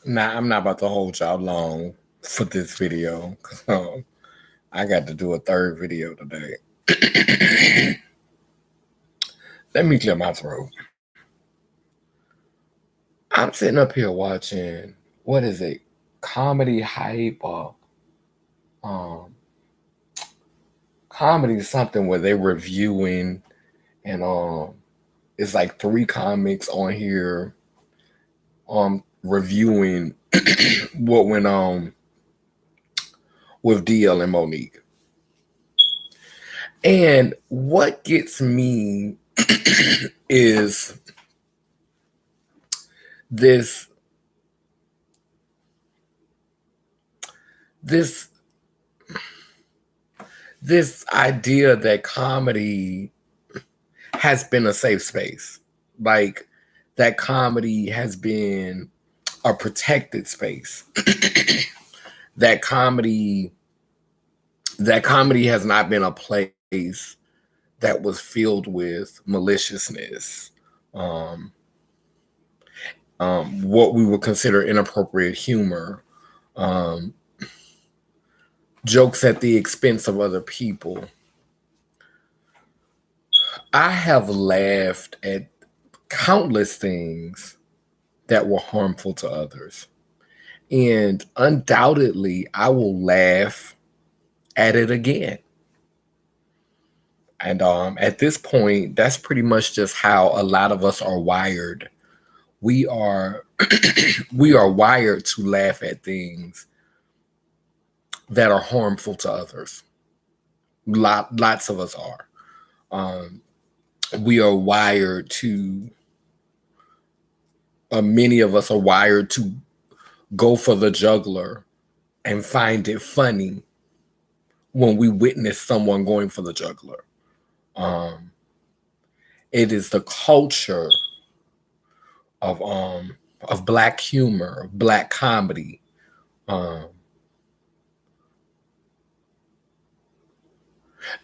Nah, I'm not about to hold y'all long for this video. I got to do a third video today. Let me clear my throat. I'm sitting up here watching, what is it? Comedy hype or um comedy something where they're reviewing and it's like three comics on here reviewing what went on with DL and Monique. And what gets me is this this this idea that comedy has been a safe space. Like that comedy has been a protected space. that comedy that comedy has not been a place that was filled with maliciousness, um, what we would consider inappropriate humor, um, jokes at the expense of other people. I have laughed at countless things that were harmful to others. And undoubtedly, I will laugh at it again. And at this point, that's pretty much just how a lot of us are wired. We are we are wired to laugh at things that are harmful to others. Lots of us are. Um, we are wired to. Many of us are wired to go for the juggler and find it funny when we witness someone going for the juggler. Um, it is the culture of black humor, black comedy. Um,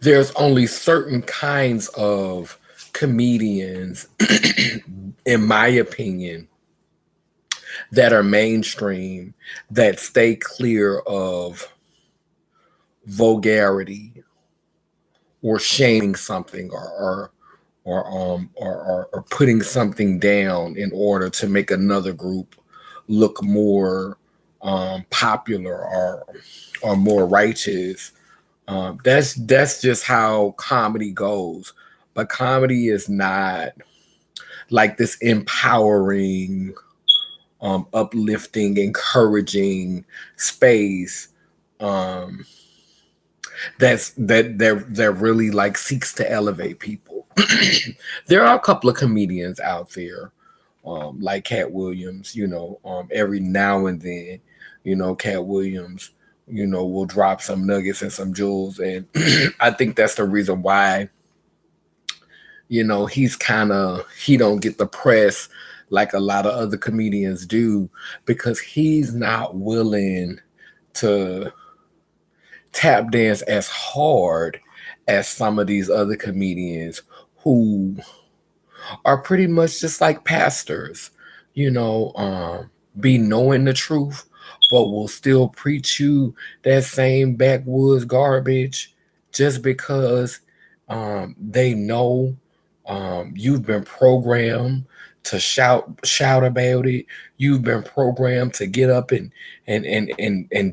there's only certain kinds of comedians, in my opinion, that are mainstream that stay clear of vulgarity or shaming something or putting something down in order to make another group look more popular or more righteous. That's just how comedy goes. But comedy is not like this empowering, uplifting, encouraging space. Um, that really like seeks to elevate people. There are a couple of comedians out there, like Cat Williams. Every now and then, Cat Williams, will drop some nuggets and some jewels, and I think that's the reason why he don't get the press like a lot of other comedians do, because he's not willing to tap dance as hard as some of these other comedians who are pretty much just like pastors, you know, um, be knowing the truth, but will still preach you that same backwoods garbage just because they know you've been programmed to shout about it. You've been programmed to get up and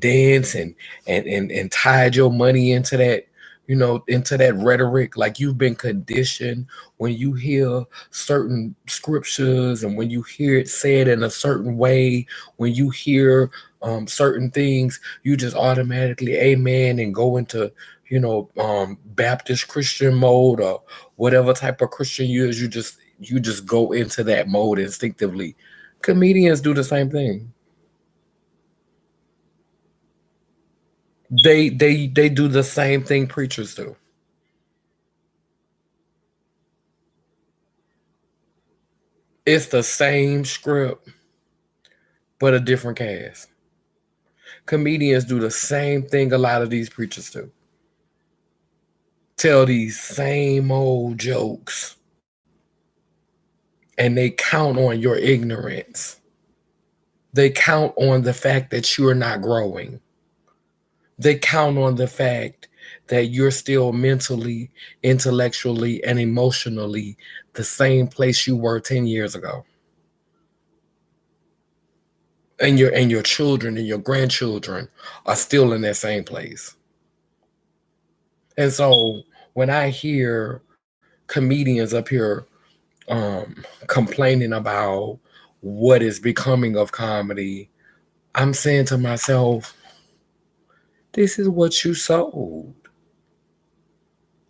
dance and tide your money into that, into that rhetoric. Like you've been conditioned when you hear certain scriptures and when you hear it said in a certain way, when you hear certain things, you just automatically amen and go into Baptist Christian mode or whatever type of Christian you is. You just go into that mode instinctively. Comedians do the same thing. They do the same thing preachers do. It's the same script but a different cast. Comedians do the same thing a lot of these preachers do. Tell these same old jokes and they count on your ignorance. They count on the fact that you're not growing. They count on the fact that you're still mentally, intellectually, and emotionally the same place you were 10 years ago. And your children and your grandchildren are still in that same place. And so when I hear comedians up here complaining about what is becoming of comedy, I'm saying to myself, this is what you sowed.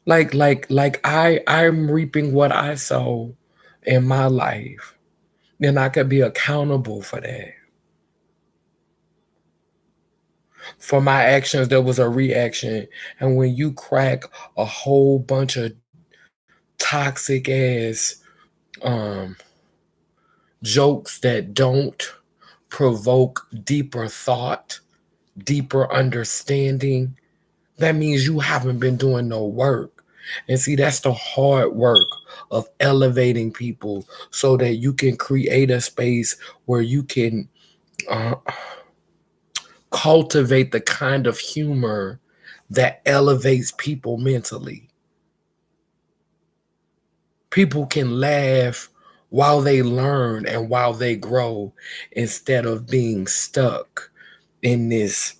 I'm reaping what I sow in my life. And I could be accountable for that. For my actions, there was a reaction. And when you crack a whole bunch of toxic ass um, jokes that don't provoke deeper thought, deeper understanding, that means you haven't been doing no work. And see, that's the hard work of elevating people so that you can create a space where you can uh, cultivate the kind of humor that elevates people mentally. People can laugh while they learn and while they grow instead of being stuck in this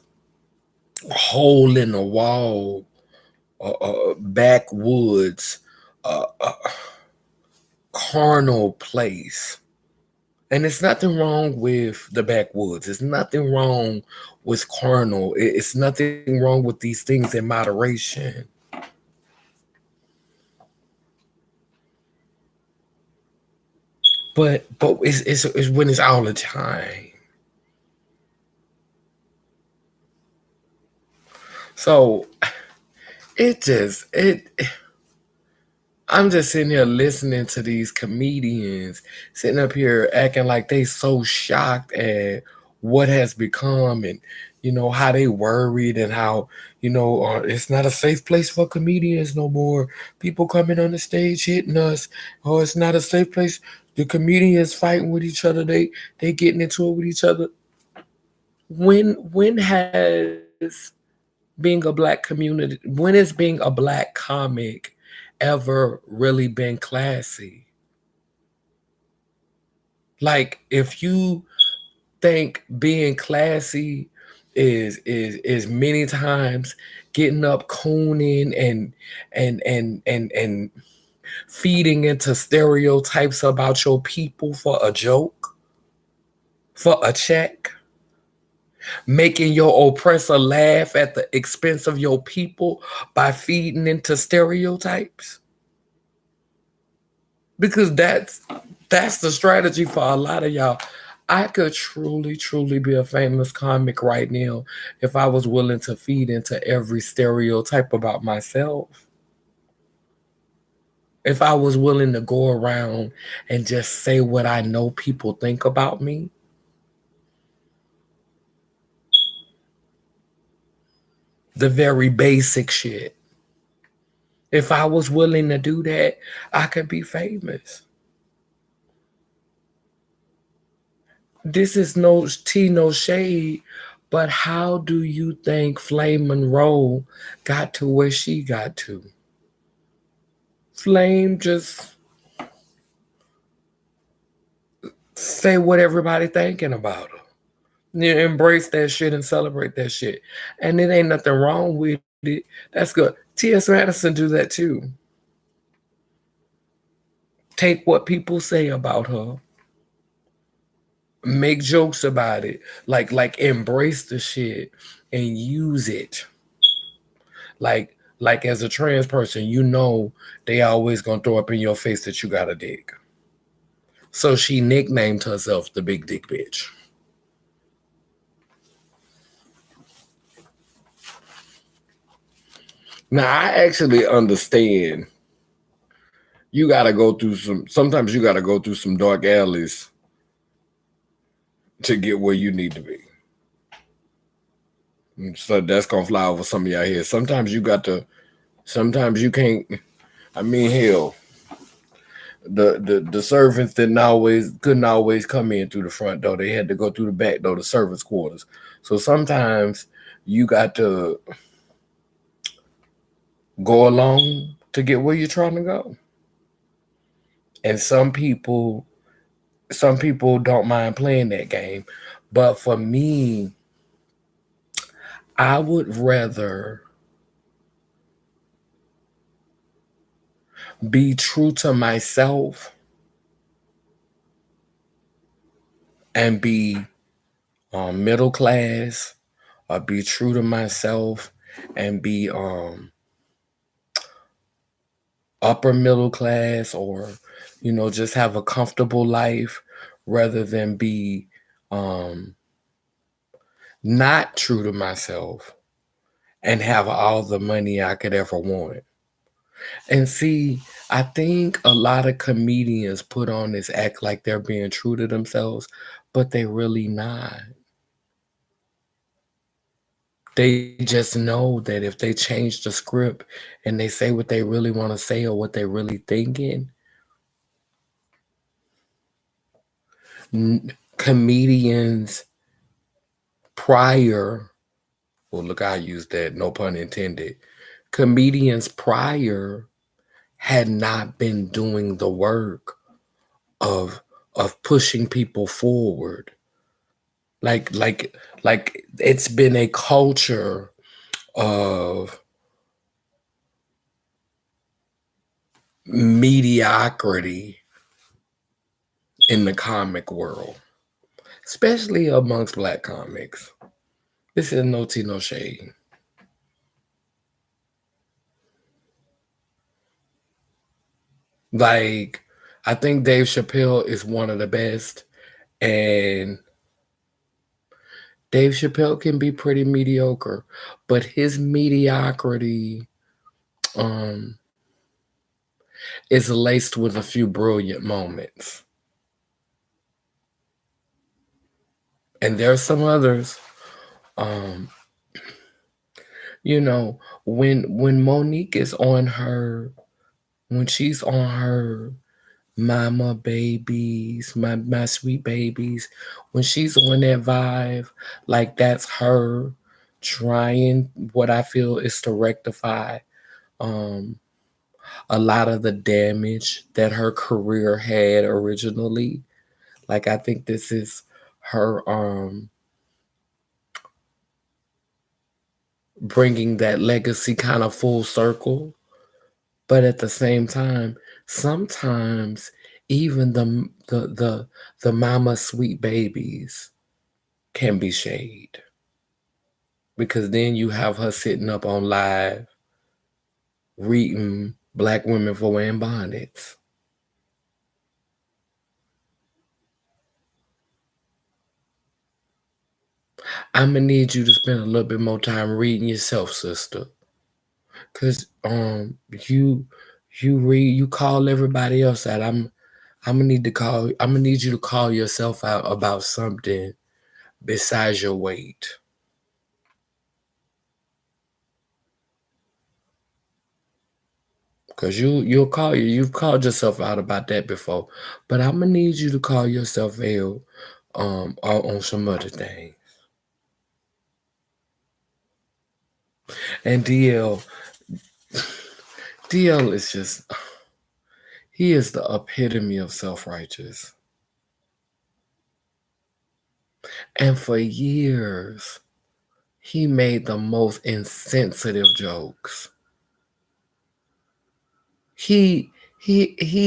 hole in the wall, backwoods, carnal place. And it's nothing wrong with the backwoods. It's nothing wrong with carnal. It's nothing wrong with these things in moderation. But it's when it's all the time. So it I'm just sitting here listening to these comedians sitting up here acting like they so shocked at what has become, and how they worried, and how it's not a safe place for comedians no more. People coming on the stage hitting us. Oh, it's not a safe place. The comedians fighting with each other. They getting into it with each other. When has being a black community, when is being a black comic ever really been classy? Like, if you think being classy is many times getting up cooning and feeding into stereotypes about your people for a joke, for a check, making your oppressor laugh at the expense of your people by feeding into stereotypes, because that's the strategy for a lot of y'all. I could truly, truly be a famous comic right now if I was willing to feed into every stereotype about myself. If I was willing to go around and just say what I know people think about me. The very basic shit. If I was willing to do that, I could be famous. This is no tea, no shade, but how do you think Flame Monroe got to where she got to? Flame just say what everybody thinking about her. You embrace that shit and celebrate that shit. And it ain't nothing wrong with it. That's good. T.S. Madison do that too. Take what people say about her, make jokes about it, like embrace the shit and use it. Like as a trans person, they always gonna throw up in your face that you got a dick. So she nicknamed herself the big dick bitch. Now I actually understand you gotta go through sometimes you gotta go through some dark alleys to get where you need to be. So that's gonna fly over some of y'all here. Sometimes you can't, I mean, hell, The servants couldn't always come in through the front door. They had to go through the back door, the servants' quarters. So sometimes you got to go along to get where you're trying to go. And some people don't mind playing that game. But for me, I would rather be true to myself and be middle class, or be true to myself and be upper middle class, or just have a comfortable life, rather than be um not true to myself and have all the money I could ever want. And see, I think a lot of comedians put on this act like they're being true to themselves, but they really not. They just know that if they change the script and they say what they really want to say or what they really thinking, comedians prior, well, look, I used that, no pun intended. Comedians prior had not been doing the work of pushing people forward. Like it's been a culture of mediocrity in the comic world, especially amongst black comics. This is no tea, no shade. Like, I think Dave Chappelle is one of the best, and Dave Chappelle can be pretty mediocre, but his mediocrity um is laced with a few brilliant moments. And there are some others. Um, when Monique is on her, when she's on her mama babies, my sweet babies, when she's on that vibe, like that's her trying what I feel is to rectify um a lot of the damage that her career had originally. Like, I think this is her bringing that legacy kind of full circle. But at the same time, sometimes even the mama sweet babies can be shade, because then you have her sitting up on live reading black women for wearing bonnets. I'm gonna need you to spend a little bit more time reading yourself, sister, cause you you call everybody else out. I'm gonna need you to call yourself out about something besides your weight. Cause you've called yourself out about that before. But I'm gonna need you to call yourself out on some other things. And DL is just, he is the epitome of self-righteous. And for years, he made the most insensitive jokes. He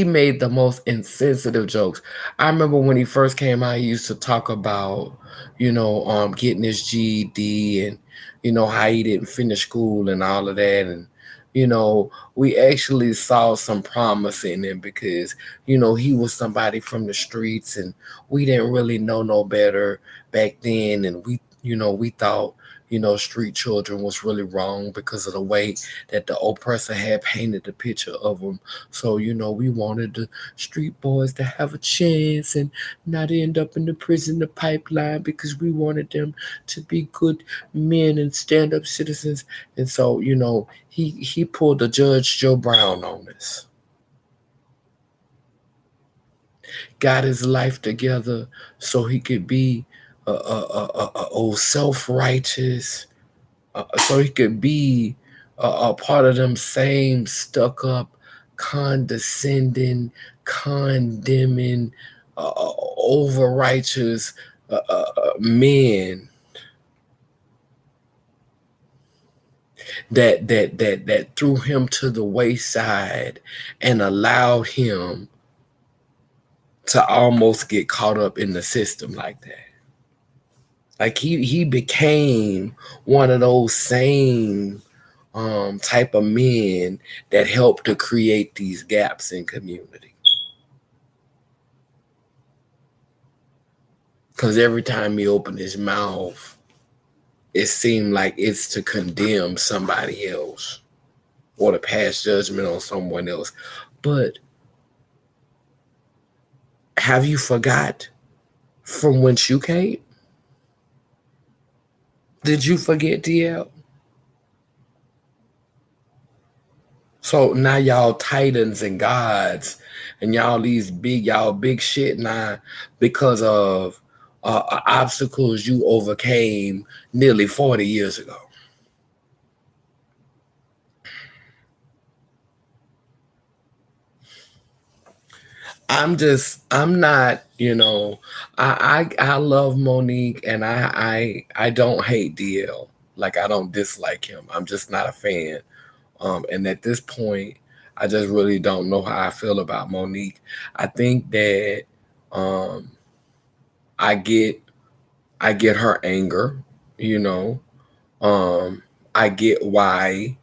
made the most insensitive jokes. I remember when he first came out, he used to talk about, getting his GED, and how he didn't finish school and all of that. And we actually saw some promise in him, because he was somebody from the streets, and we didn't really know no better back then. And we thought street children was really wrong because of the way that the oppressor had painted the picture of them. So we wanted the street boys to have a chance and not end up in the prison, the pipeline, because we wanted them to be good men and stand up citizens. And so he pulled the Judge Joe Brown on us. got his life together so he could be a old self-righteous, so he could be a part of them same stuck up, condescending, condemning, over righteous men that threw him to the wayside and allowed him to almost get caught up in the system like that. Like he became one of those same type of men that helped to create these gaps in community. Because every time he opened his mouth, it seemed like it's to condemn somebody else or to pass judgment on someone else. But have you forgot from whence you came? Did you forget, DL? So now y'all titans and gods, and y'all big shit now because of obstacles you overcame nearly 40 years ago. I'm not, I love Monique, and I don't hate DL. Like, I don't dislike him. I'm just not a fan. And at this point, I just really don't know how I feel about Monique. I think that um, I get I get her anger, you know. I get why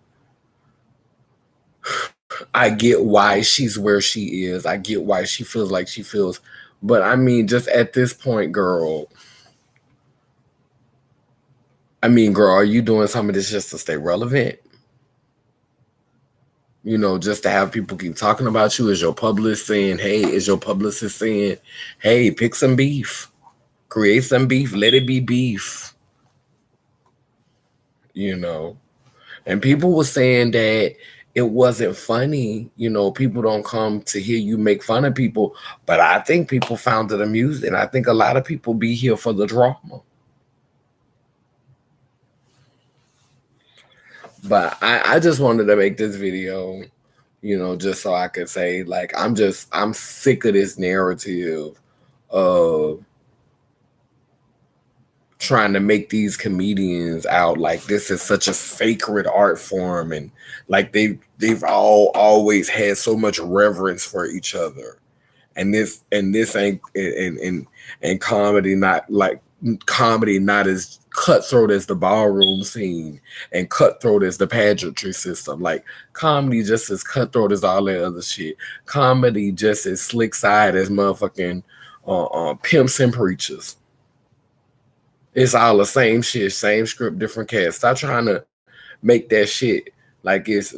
she's where she is. I get why she feels like she feels. But I mean, just at this point, girl, girl, are you doing some of this just to stay relevant? Just to have people keep talking about you? Is your publicist saying, hey, pick some beef, create some beef, let it be beef, you know? And people were saying that it wasn't funny. People don't come to hear you make fun of people, but I think people found it amusing. I think a lot of people be here for the drama. But I just wanted to make this video, just so I could say, like, I'm sick of this narrative of trying to make these comedians out like this is such a sacred art form, and like they've all always had so much reverence for each other, and this ain't and comedy not as cutthroat as the ballroom scene and cutthroat as the pageantry system. Like, comedy just as cutthroat as all that other shit. Comedy just as slick side as motherfucking pimps and preachers. It's all the same shit, same script, different cast. Stop trying to make that shit like it's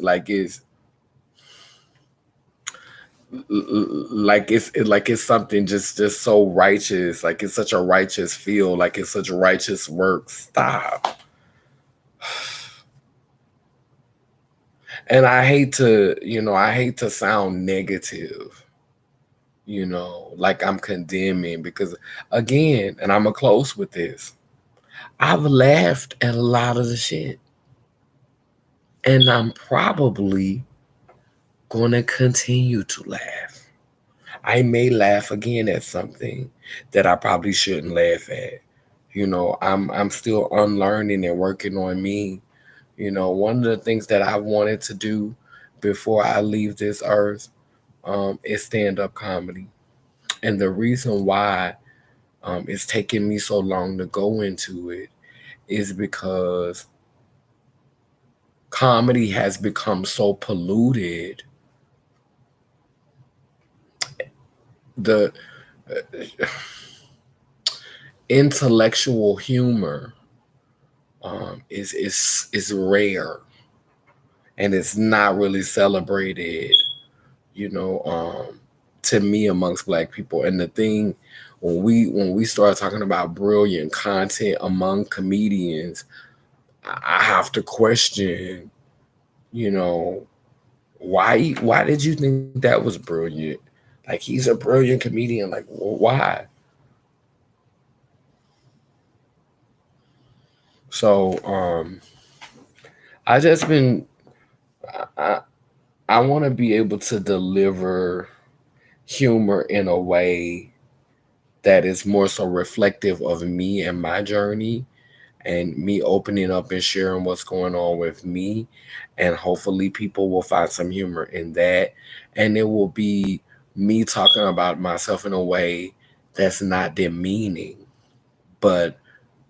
something just so righteous, like it's such a righteous feel, like it's such righteous work. Stop. And I hate to sound negative, like I'm condemning, because again, and I'm gonna close with this, I've laughed at a lot of the shit, and I'm probably gonna continue to laugh. I may laugh again at something that I probably shouldn't laugh at. I'm still unlearning and working on me. One of the things that I wanted to do before I leave this earth is stand-up comedy. And the reason why it's taking me so long to go into it is because comedy has become so polluted. The intellectual humor is rare, and it's not really celebrated, you know, um, to me, amongst Black people. And the thing, when we start talking about brilliant content among comedians, I have to question, you know, why did you think that was brilliant? Like, he's a brilliant comedian. Like, why? So, I just been, I, I want to be able to deliver humor in a way that is more so reflective of me and my journey, and me opening up and sharing what's going on with me. And hopefully people will find some humor in that. And it will be me talking about myself in a way that's not demeaning, but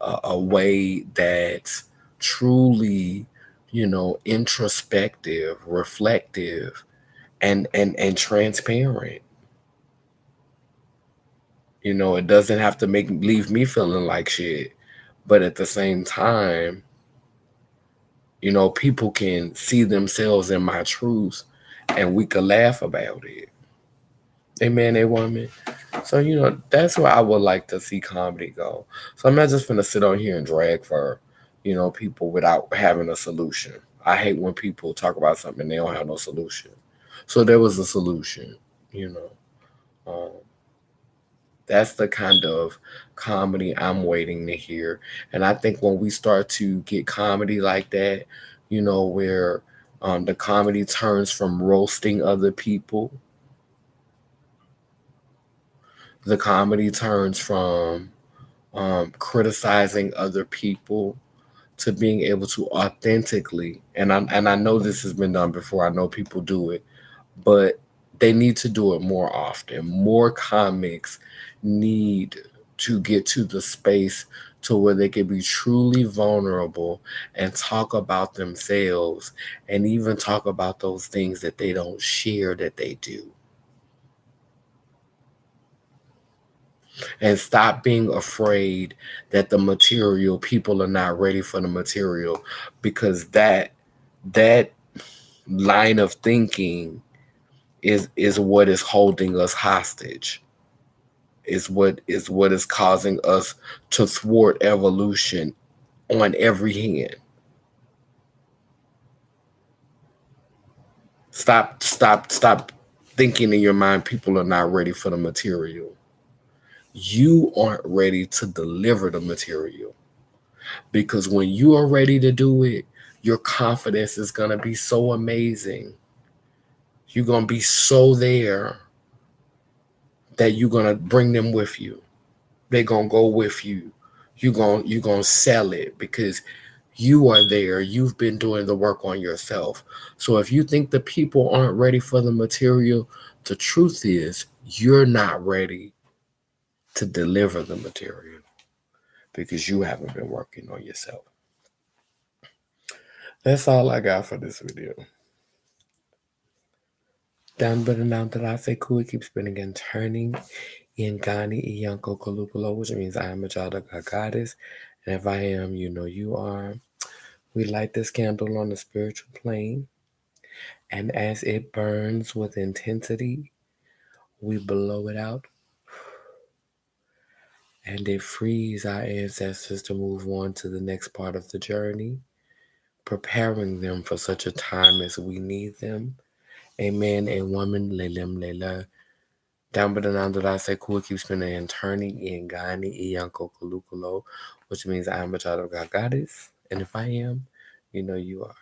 a way that's truly, introspective, reflective, and transparent. It doesn't have to leave me feeling like shit, but at the same time, people can see themselves in my truth, and we could laugh about it. Amen, a woman. So, that's where I would like to see comedy go. So I'm not just gonna sit on here and drag for, people without having a solution. I hate when people talk about something and they don't have no solution. So there was a solution, you know. Um, that's the kind of comedy I'm waiting to hear. And I think when we start to get comedy like that, where the comedy turns from roasting other people, the comedy turns from criticizing other people, to being able to authentically, and I know this has been done before. I know people do it, but they need to do it more often. More comics need to get to the space to where they can be truly vulnerable and talk about themselves, and even talk about those things that they don't share that they do. And stop being afraid that the material, people are not ready for the material, because that line of thinking is what is holding us hostage, is what is causing us to thwart evolution on every hand. Stop thinking in your mind people are not ready for the material. You aren't ready to deliver the material, because when you are ready to do it, your confidence is going to be so amazing. You're going to be so there that you're going to bring them with you. They're going to go with you. You're going to sell it because you are there. You've been doing the work on yourself. So if you think the people aren't ready for the material, the truth is you're not ready to deliver the material because you haven't been working on yourself. That's all I got for this video. Down but down that I say cool, it keeps spinning and turning. In Gani Iyanko Kolukulo, which means I am a child of God goddess. And if I am, you know you are. We light this candle on the spiritual plane, and as it burns with intensity, we blow it out, and it frees our ancestors to move on to the next part of the journey, preparing them for such a time as we need them. A man, a woman, lelem, lela. Down but down that I say cool keeps spinning and turning in Gani Iyanko Kolukulo, which means I am a child of God goddess. And if I am, you know you are.